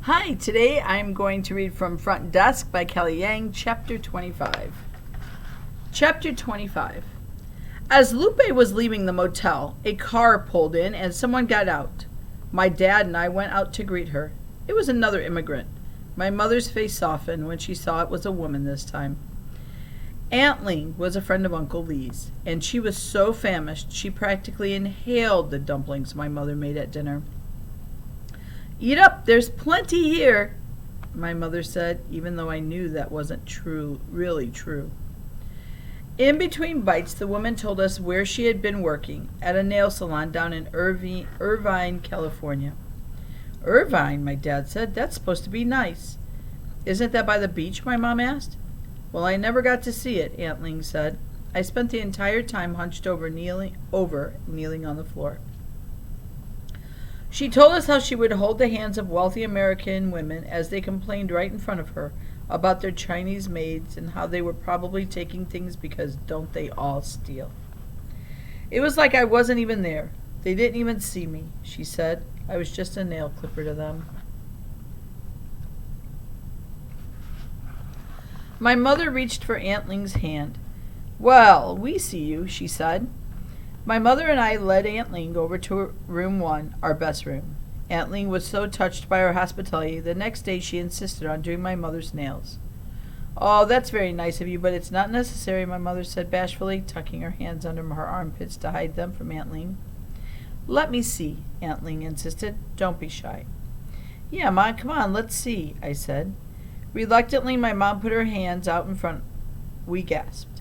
Hi, today I'm going to read from Front Desk by Kelly Yang, Chapter 25. Chapter 25. As Lupe was leaving the motel, a car pulled in and someone got out. My dad and I went out to greet her. It was another immigrant. My mother's face softened when she saw it was a woman this time. Aunt Ling was a friend of Uncle Lee's, and she was so famished she practically inhaled the dumplings my mother made at dinner. "Eat up, there's plenty here," my mother said, even though I knew that wasn't really true. In between bites, the woman told us where she had been working, at a nail salon down in Irvine, California. "Irvine," my dad said, "that's supposed to be nice." "Isn't that by the beach?" my mom asked. "Well, I never got to see it," Aunt Ling said. "I spent the entire time hunched over, kneeling on the floor." She told us how she would hold the hands of wealthy American women as they complained right in front of her about their Chinese maids and how they were probably taking things because don't they all steal. "It was like I wasn't even there. They didn't even see me," she said. "I was just a nail clipper to them." My mother reached for Aunt Ling's hand. "Well, we see you," she said. My mother and I led Aunt Ling over to room 1, our best room. Aunt Ling was so touched by our hospitality, the next day she insisted on doing my mother's nails. "Oh, that's very nice of you, but it's not necessary," my mother said bashfully, tucking her hands under her armpits to hide them from Aunt Ling. "Let me see," Aunt Ling insisted. "Don't be shy." "Yeah, Ma, come on, let's see," I said. Reluctantly, my mom put her hands out in front. We gasped.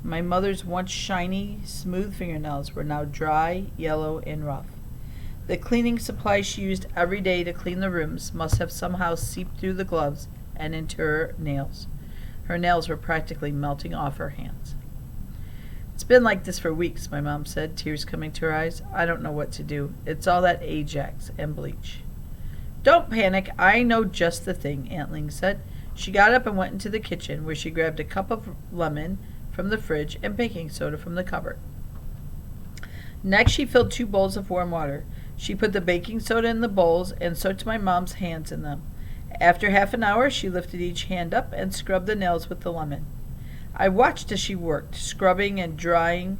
My mother's once shiny, smooth fingernails were now dry, yellow, and rough. The cleaning supplies she used every day to clean the rooms must have somehow seeped through the gloves and into her nails. Her nails were practically melting off her hands. "It's been like this for weeks," my mom said, tears coming to her eyes. "I don't know what to do. It's all that Ajax and bleach." "Don't panic. I know just the thing," Aunt Ling said. She got up and went into the kitchen, where she grabbed a cup of lemon from the fridge and baking soda from the cupboard. Next, she filled 2 bowls of warm water. She put the baking soda in the bowls and soaked my mom's hands in them. After half an hour, she lifted each hand up and scrubbed the nails with the lemon. I watched as she worked, scrubbing and drying,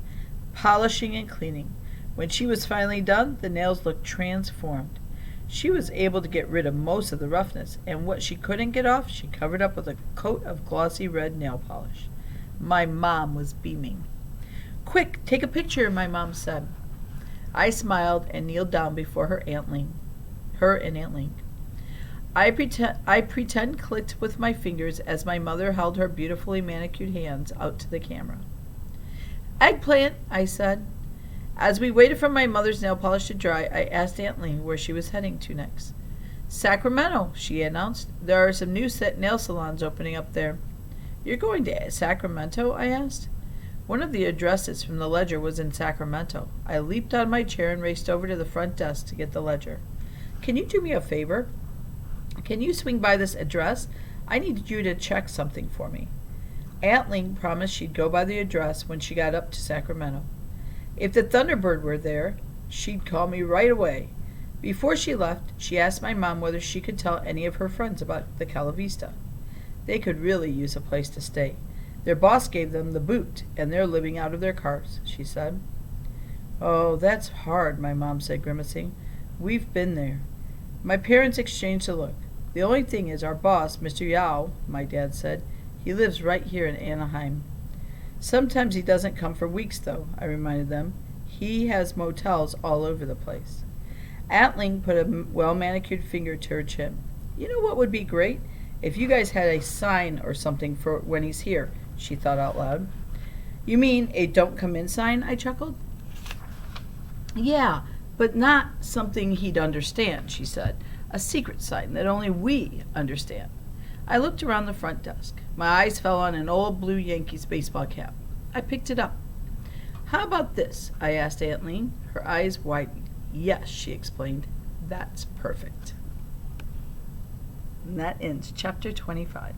polishing and cleaning. When she was finally done, the nails looked transformed. She was able to get rid of most of the roughness, and what she couldn't get off, she covered up with a coat of glossy red nail polish. My mom was beaming. "Quick, take a picture," my mom said. I smiled and kneeled down before her and Aunt Ling. I pretend clicked with my fingers as my mother held her beautifully manicured hands out to the camera. "Eggplant," I said. As we waited for my mother's nail polish to dry, I asked Aunt Ling where she was heading to next. "Sacramento," she announced. "There are some new nail salons opening up there." "You're going to Sacramento?" I asked. One of the addresses from the ledger was in Sacramento. I leaped out of my chair and raced over to the front desk to get the ledger. "Can you do me a favor? Can you swing by this address? I need you to check something for me." Aunt Ling promised she'd go by the address when she got up to Sacramento. If the Thunderbird were there, she'd call me right away. Before she left, she asked my mom whether she could tell any of her friends about the Cala Vista. They could really use a place to stay. Their boss gave them the boot, and they're living out of their cars, she said. "Oh, that's hard," my mom said, grimacing. "We've been there." My parents exchanged a look. "The only thing is our boss, Mr. Yao," my dad said. "He lives right here in Anaheim." "Sometimes he doesn't come for weeks, though," I reminded them. "He has motels all over the place." Aunt Ling put a well-manicured finger to her chin. "You know what would be great? If you guys had a sign or something for when he's here," she thought out loud. "You mean a don't come in sign?" I chuckled. "Yeah, but not something he'd understand," she said. "A secret sign that only we understand." I looked around the front desk. My eyes fell on an old blue Yankees baseball cap. I picked it up. "How about this?" I asked Aunt Ling. Her eyes widened. "Yes," she explained. "That's perfect." And that ends Chapter 25.